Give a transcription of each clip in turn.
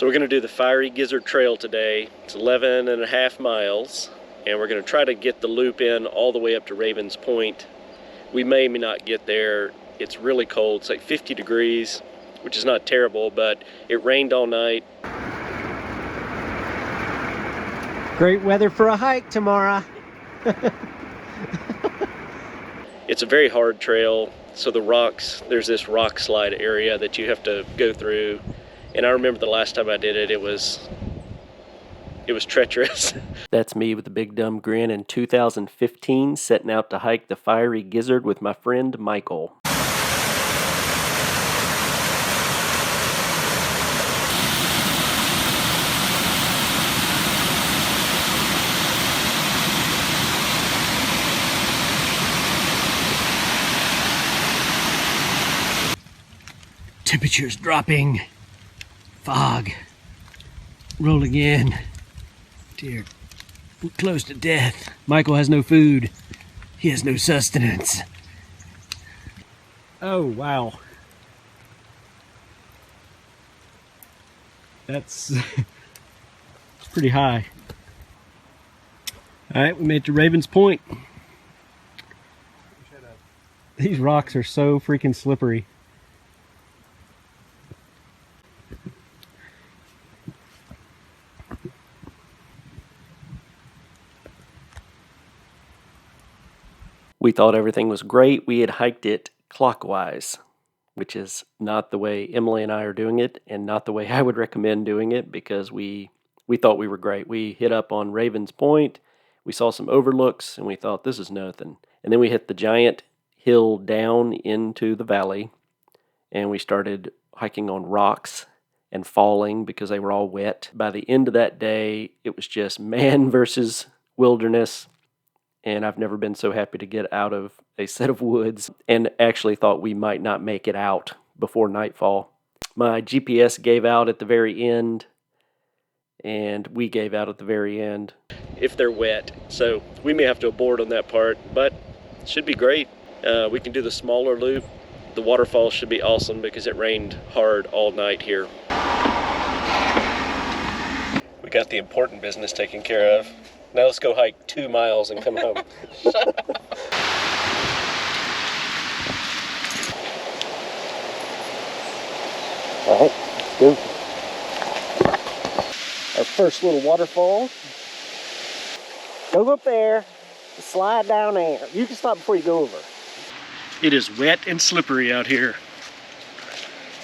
So we're going to do the Fiery Gizzard Trail today. It's 11.5 miles, and we're going to try to get the loop in all the way up to Ravens Point. We may not get there. It's really cold. It's like 50 degrees, which is not terrible, but it rained all night. Great weather for a hike tomorrow. It's a very hard trail, so the rocks, there's this rock slide area that you have to go through. And I remember the last time I did it, it was treacherous. That's me with a big dumb grin in 2015, setting out to hike the Fiery Gizzard with my friend Michael. Temperature's dropping. Fog rolling in. Dear, we're close to death. Michael has no food. He has no sustenance. Oh, wow. That's it's pretty high. All right, we made it to Ravens Point. These rocks are so freaking slippery. We thought everything was great. We had hiked it clockwise, which is not the way Emily and I are doing it, and not the way I would recommend doing it, because we thought we were great. We hit up on Ravens Point, we saw some overlooks, and we thought this is nothing. And then we hit the giant hill down into the valley, and we started hiking on rocks and falling because they were all wet. By the end of that day, it was just man versus wilderness. And I've never been so happy to get out of a set of woods, and actually thought we might not make it out before nightfall. My GPS gave out at the very end, and we gave out at the very end. If they're wet, so we may have to abort on that part, but it should be great. We can do the smaller loop. The waterfalls should be awesome because it rained hard all night here. We got the important business taken care of. Now let's go hike 2 miles and come home. All right, let's go. Our first little waterfall. Go up there, slide down there. You can stop before you go over. It is wet and slippery out here.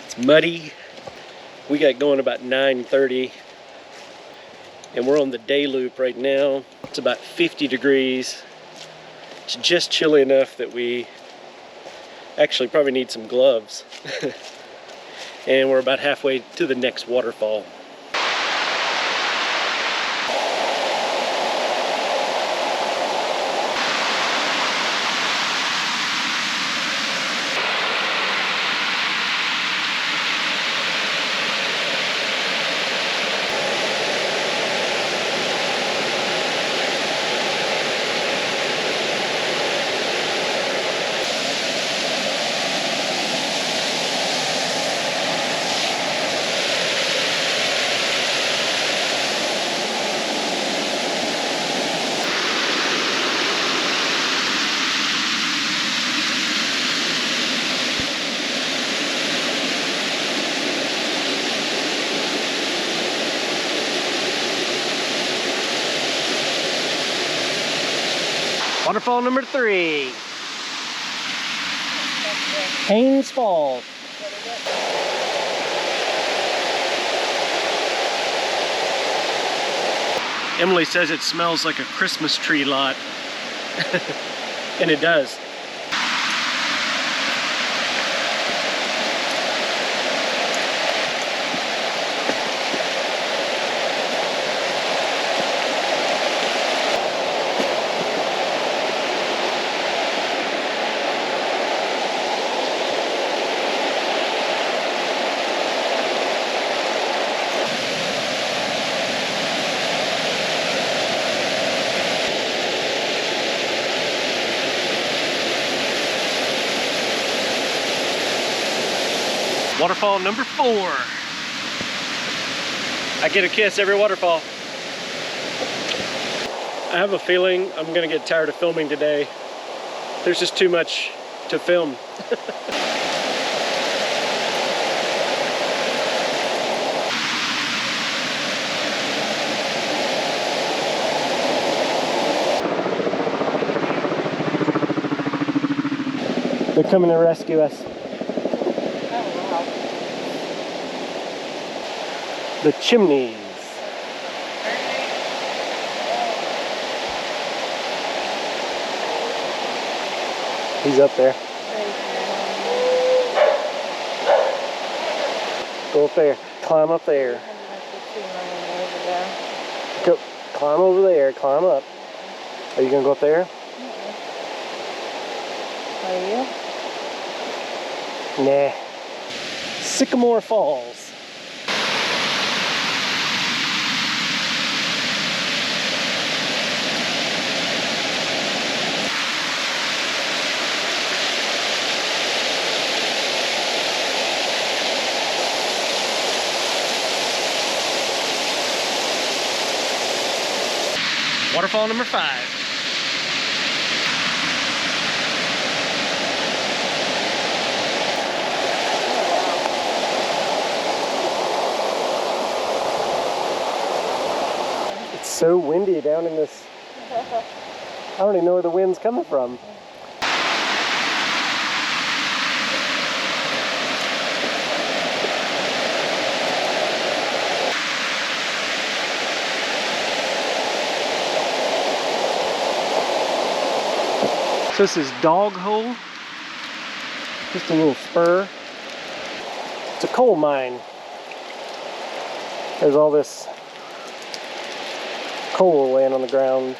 It's muddy. We got going about 9:30. And we're on the day loop right now. It's about 50 degrees. It's just chilly enough that we actually probably need some gloves. And we're about halfway to the next waterfall. Waterfall number 3. Haynes Falls. Emily says it smells like a Christmas tree lot. And it does. Waterfall number 4. I get a kiss every waterfall. I have a feeling I'm gonna get tired of filming today. There's just too much to film. They're coming to rescue us. Oh, wow. The chimneys. He's up there. Go up there. Climb up there. Go. Climb over there. Climb up. Are you gonna go up there? Are you? Nah. Sycamore Falls. Waterfall number 5. It's so windy down in this. I don't even know where the wind's coming from. This is Dog Hole, just a little spur. It's a coal mine. There's all this coal laying on the ground.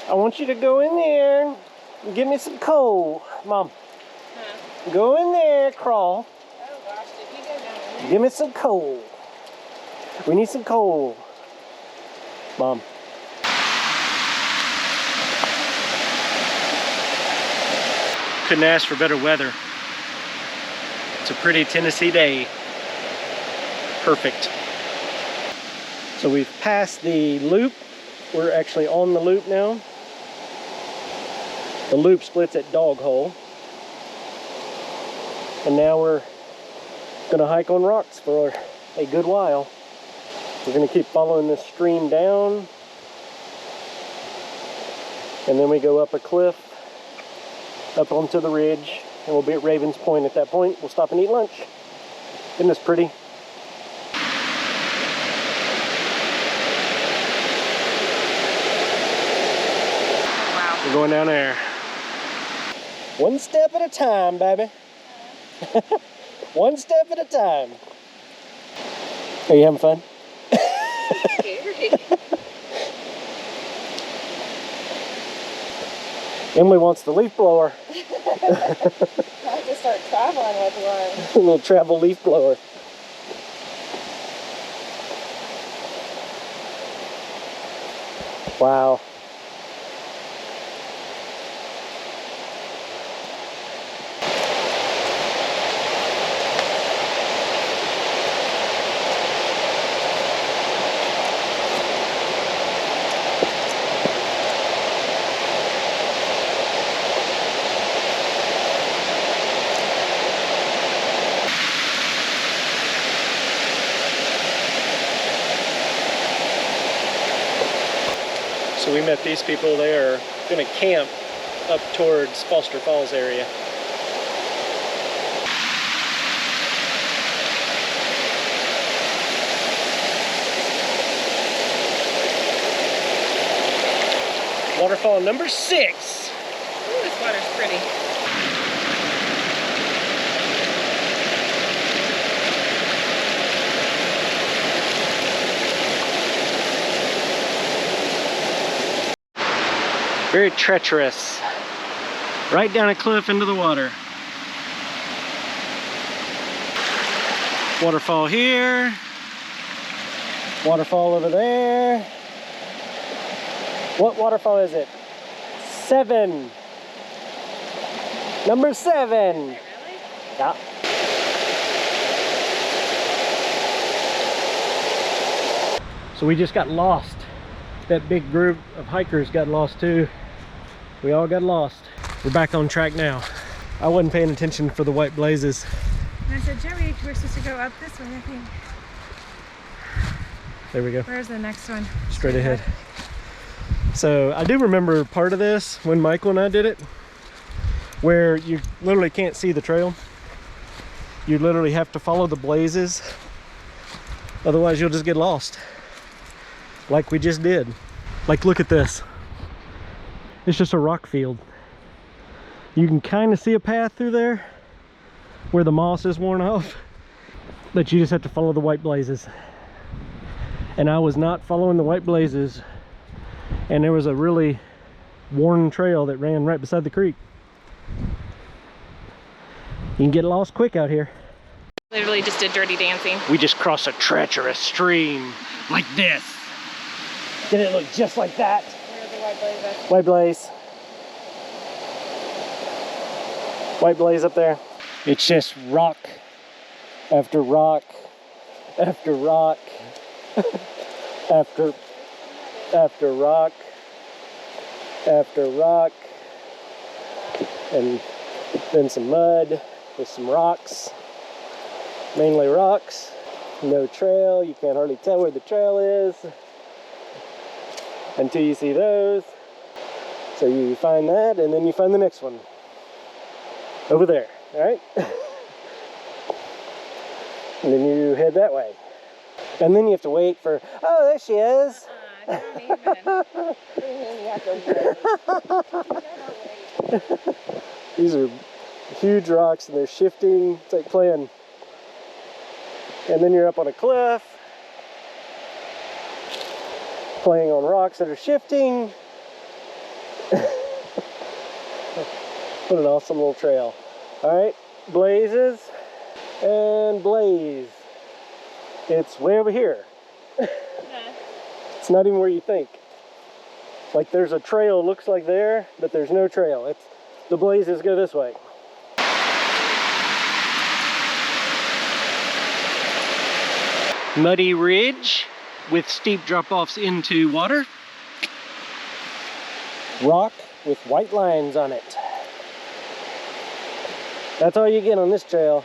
I want you to go in there and give me some coal. Mom, go in there, crawl. Oh gosh, did you go down there? Give me some coal. We need some coal. Mom. Couldn't ask for better weather. It's a pretty Tennessee day. Perfect. So we've passed the loop. We're actually on the loop now. The loop splits at Dog Hole. And now we're gonna hike on rocks for a good while. We're gonna keep following this stream down. And then we go up a cliff, up onto the ridge, and we'll be at Ravens Point at that point. We'll stop and eat lunch. Isn't this pretty? Wow. We're going down there. One step at a time, baby. One step at a time. Are you having fun? Scary. Emily wants the leaf blower. I have to start traveling with one. A little travel leaf blower. Wow. So we met these people. They are going to camp up towards Foster Falls area. Waterfall number 6. Ooh, this water's pretty. Very treacherous. Right down a cliff into the water. Waterfall here. Waterfall over there. What waterfall is it? 7. Number 7. Really? Yeah. So we just got lost. That big group of hikers got lost too. We all got lost. We're back on track now. I wasn't paying attention for the white blazes. And I said, Joey, we're supposed to go up this way, I think. There we go. Where's the next one? Straight ahead. So I do remember part of this when Michael and I did it, where you literally can't see the trail. You literally have to follow the blazes. Otherwise you'll just get lost. Like we just did. Like, look at this. It's just a rock field. You can kind of see a path through there where the moss is worn off, but you just have to follow the white blazes. And I was not following the white blazes, and there was a really worn trail that ran right beside the creek. You can get lost quick out here. Literally just did dirty dancing. We just crossed a treacherous stream like this. Did it look just like that? Where's the white blaze at? White blaze. White blaze up there. It's just rock after rock after rock after rock after rock, and then some mud with some rocks, mainly rocks. No trail. You can't hardly tell where the trail is until you see those. So you find that, and then you find the next one over there. All right. And then you head that way, and then you have to wait for, oh, there she is. Don't even. These are huge rocks and they're shifting. It's like playing. And then you're up on a cliff, playing on rocks that are shifting. What an awesome little trail. All right, blazes and blaze. It's way over here. It's not even where you think. Like, there's a trail, looks like there, but there's no trail. It's the blazes go this way. Muddy ridge with steep drop-offs into water. Rock with white lines on it. That's all you get on this trail.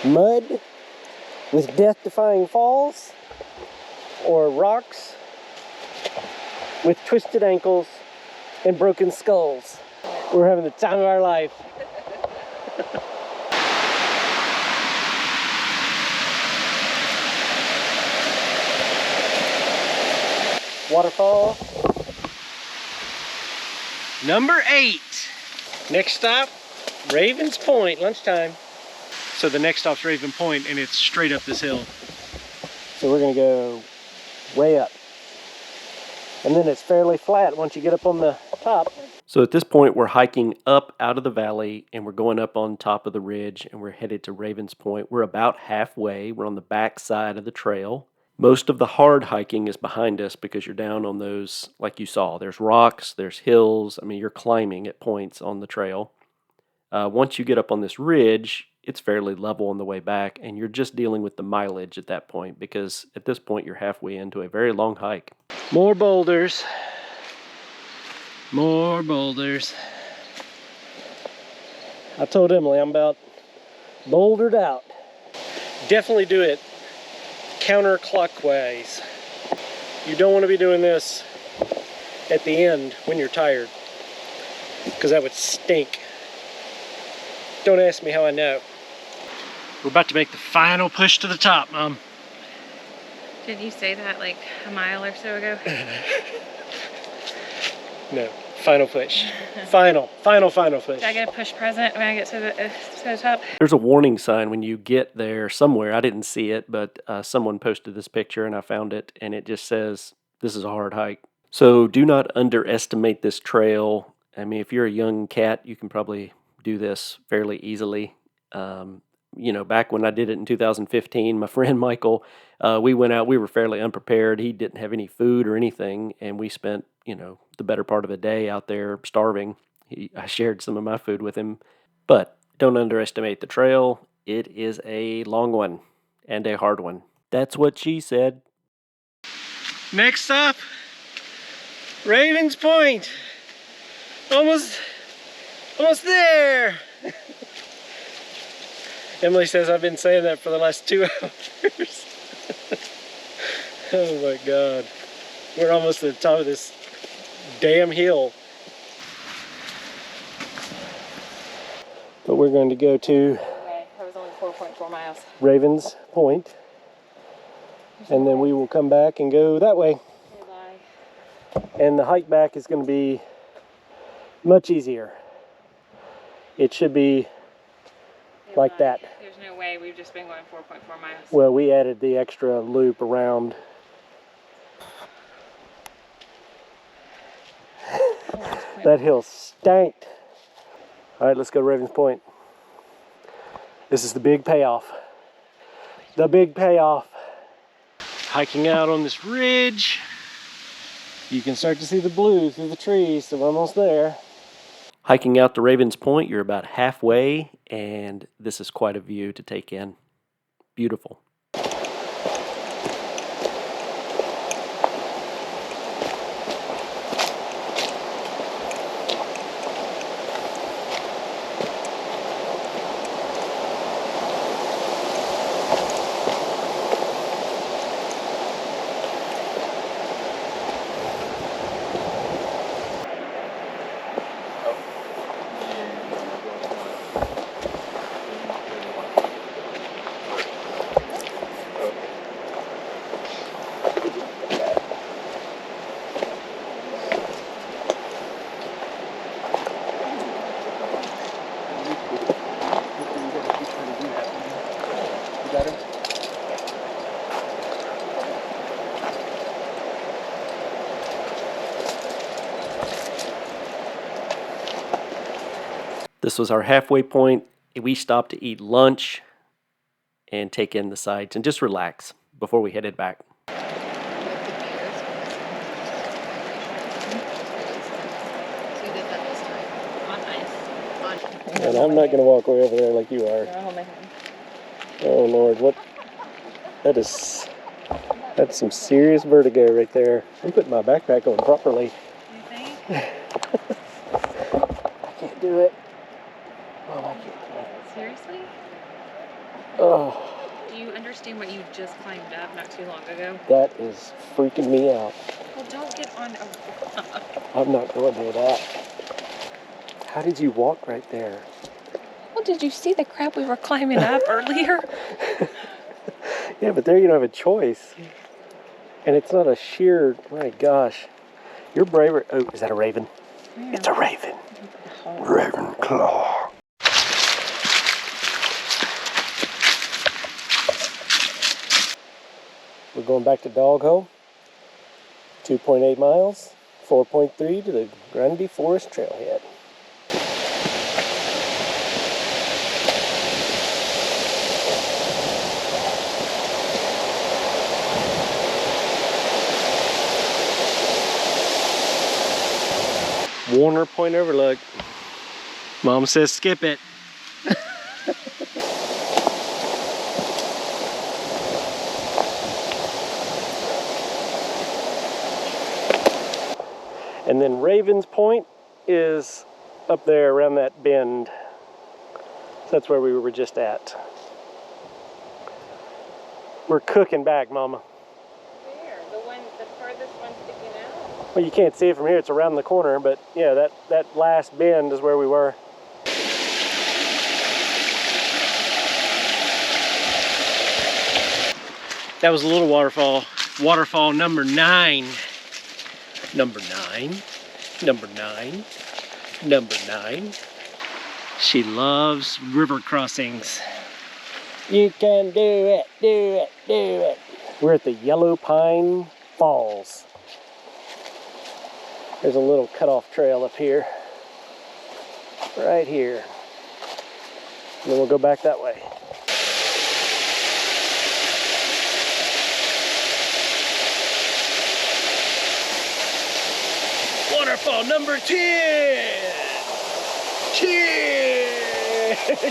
Mud with death-defying falls, or rocks with twisted ankles and broken skulls. We're having the time of our life. Waterfall. Number 8. Next stop, Ravens Point, lunchtime. So the next stop's Raven Point, and it's straight up this hill. So we're gonna go way up. And then it's fairly flat once you get up on the top. So at this point, we're hiking up out of the valley, and we're going up on top of the ridge, and we're headed to Ravens Point. We're about halfway. We're on the back side of the trail. Most of the hard hiking is behind us because you're down on those, like you saw. There's rocks, there's hills. I mean, you're climbing at points on the trail. Once you get up on this ridge, it's fairly level on the way back, and you're just dealing with the mileage at that point, because at this point you're halfway into a very long hike. More boulders. More boulders. I told Emily I'm about bouldered out. Definitely do it counterclockwise. You don't want to be doing this at the end when you're tired, because that would stink. Don't ask me how I know. We're about to make the final push to the top, Mom. Didn't you say that like a mile or so ago? No, final push. Final push. Did I get a push present when I get to the top? There's a warning sign when you get there somewhere. I didn't see it, but someone posted this picture and I found it, and it just says, this is a hard hike. So do not underestimate this trail. I mean, if you're a young cat, you can probably do this fairly easily. You know, back when I did it in 2015, my friend Michael, we went out, we were fairly unprepared. He didn't have any food or anything, and we spent, you know, the better part of a day out there starving. I shared some of my food with him, but don't underestimate the trail. It is a long one and a hard one. That's what she said. Next stop, Ravens Point. Almost there. Emily says I've been saying that for the last 2 hours. Oh my God. We're almost at the top of this damn hill. But we're going to go to Okay, that was only 4.4 miles. Ravens Point, and then we will come back and go that way. And the hike back is going to be much easier. It should be like that. There's no way, we've just been going 4.4 miles. Well, we added the extra loop around. That hill stanked. All right, let's go to Ravens Point. This is the big payoff. The big payoff. Hiking out on this ridge. You can start to see the blue through the trees, so we're almost there. Hiking out to Ravens Point, you're about halfway, and this is quite a view to take in. Beautiful. This was our halfway point. We stopped to eat lunch and take in the sights and just relax before we headed back. And I'm not going to walk way over there like you are. Oh Lord, what? That's some serious vertigo right there. I'm putting my backpack on properly. You think? I can't do it. Oh, I can't do it. Seriously? Oh, Do you understand what you just climbed up not too long ago? that is freaking me out. Well, don't get on a rock. I'm not going to do that. How did you walk right there? Well, did you see the crap we were climbing up earlier? Yeah, but there you don't have a choice. And it's not a sheer, my gosh. You're braver. Oh, is that a raven? Yeah. It's a raven. Raven claw. We're going back to Dog Hole. 2.8 miles, 4.3 to the Grundy Forest Trailhead. Warner Point Overlook. Mom says skip it. And then Ravens Point is up there around that bend. So that's where we were just at. We're cooking back, Mama. Where? The furthest one sticking out? Well, you can't see it from here, it's around the corner, but yeah, that last bend is where we were. That was a little waterfall. Waterfall number 9. Number 9. Number 9. Number 9. She loves river crossings. You can do it, do it, do it. We're at the Yellow Pine Falls. There's a little cutoff trail up here. Right here. And then we'll go back that way. Waterfall number 10! 10! 10!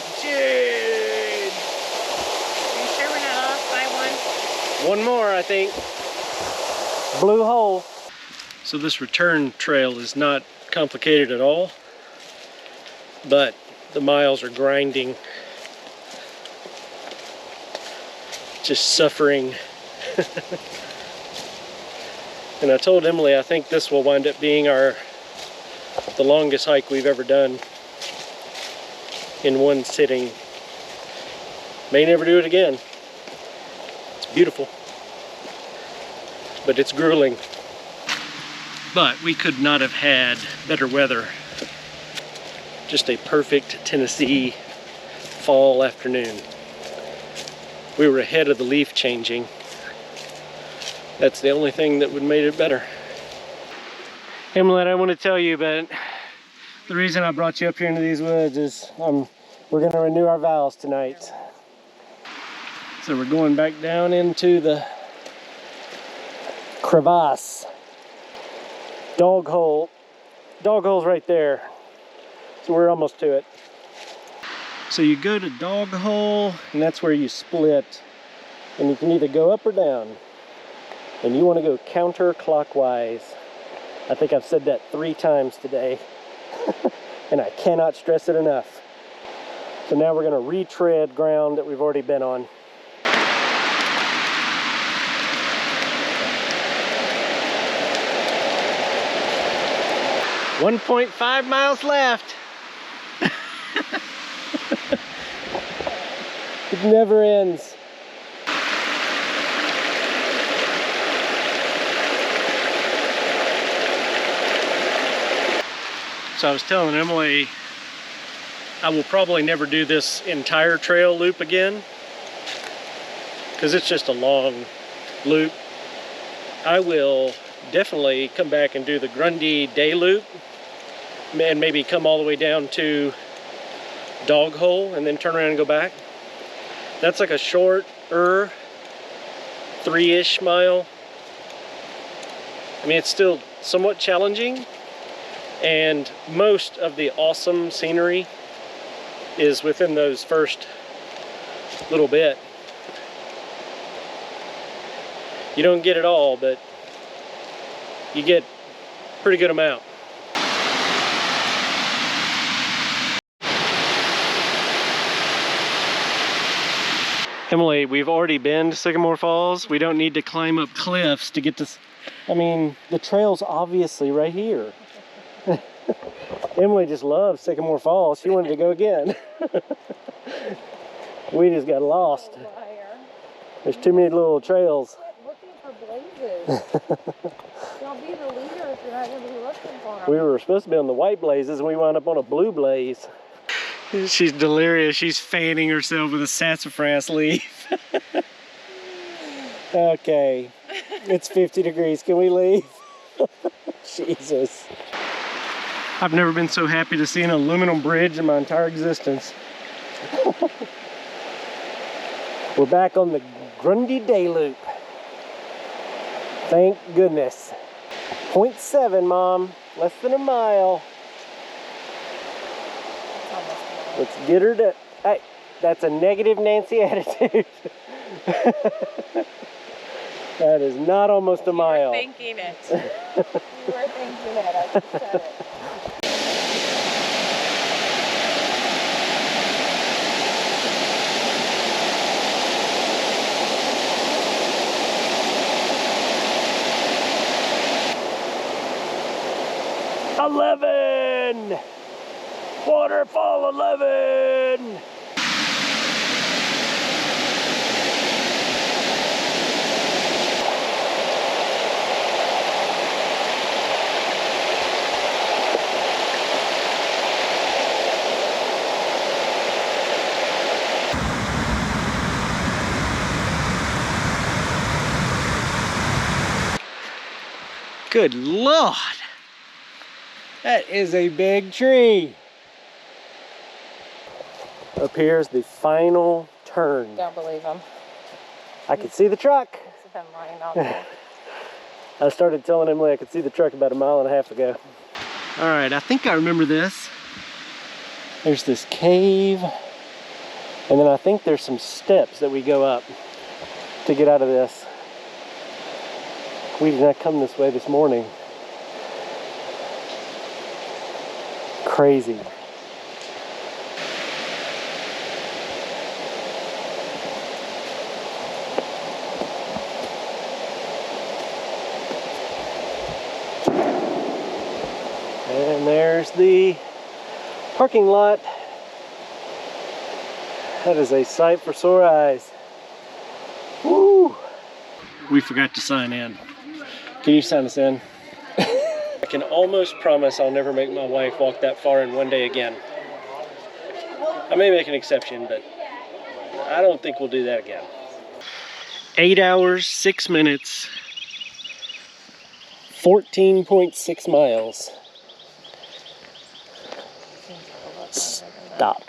Are you sure we're not off by one? One more, I think. Blue hole. So this return trail is not complicated at all, but the miles are grinding. Just suffering. And I told Emily I think this will wind up being the longest hike we've ever done in one sitting. May never do it again. It's beautiful, but it's grueling. But we could not have had better weather. Just a perfect Tennessee fall afternoon. We were ahead of the leaf changing. That's the only thing that would have made it better. Emily, I want to tell you, but the reason I brought you up here into these woods is we're going to renew our vows tonight. So we're going back down into the crevasse. Dog hole. Dog hole's right there. So we're almost to it. So you go to dog hole, and that's where you split. And you can either go up or down. And you want to go counterclockwise. I think I've said that 3 times today. And I cannot stress it enough. So now we're going to retread ground that we've already been on. .5 miles left. It never ends. So I was telling Emily, I will probably never do this entire trail loop again, because it's just a long loop. I will definitely come back and do the Grundy Day Loop, and maybe come all the way down to Dog Hole and then turn around and go back. That's like a shorter 3-ish mile. I mean, it's still somewhat challenging, and most of the awesome scenery is within those first little bit. You don't get it all, but you get a pretty good amount. Emily, we've already been to Sycamore Falls. We don't need to climb up cliffs to get to... I mean, the trail's obviously right here. Emily just loves Sycamore Falls. She wanted to go again. We just got lost. There's too many little trails. Looking for blazes. Don't be the leader if you're not going to be looking for them. We were supposed to be on the white blazes, and we wound up on a blue blaze. She's delirious. She's fanning herself with a sassafras leaf. Okay, it's 50 degrees. Can we leave? Jesus. I've never been so happy to see an aluminum bridge in my entire existence. We're back on the Grundy Day Loop. Thank goodness. 0.7, Mom. Less than a mile. Let's get her to... Hey, that's a negative Nancy attitude. That is not almost a mile. You were thinking it. You were thinking it. I just said it. Waterfall 11! Good Lord! That is a big tree. Up here is the final turn. Don't believe him. I could see the truck. It's him lying out there. I started telling Emily I could see the truck about 1.5 miles ago. All right, I think I remember this. There's this cave, and then I think there's some steps that we go up to get out of this. We did not come this way this morning. Crazy. And there's the parking lot. That is a sight for sore eyes. Woo! We forgot to sign in. Can you sign us in? I can almost promise I'll never make my wife walk that far in one day again. I may make an exception, but I don't think we'll do that again. 8 hours, 6 minutes, 14.6 miles. Stop.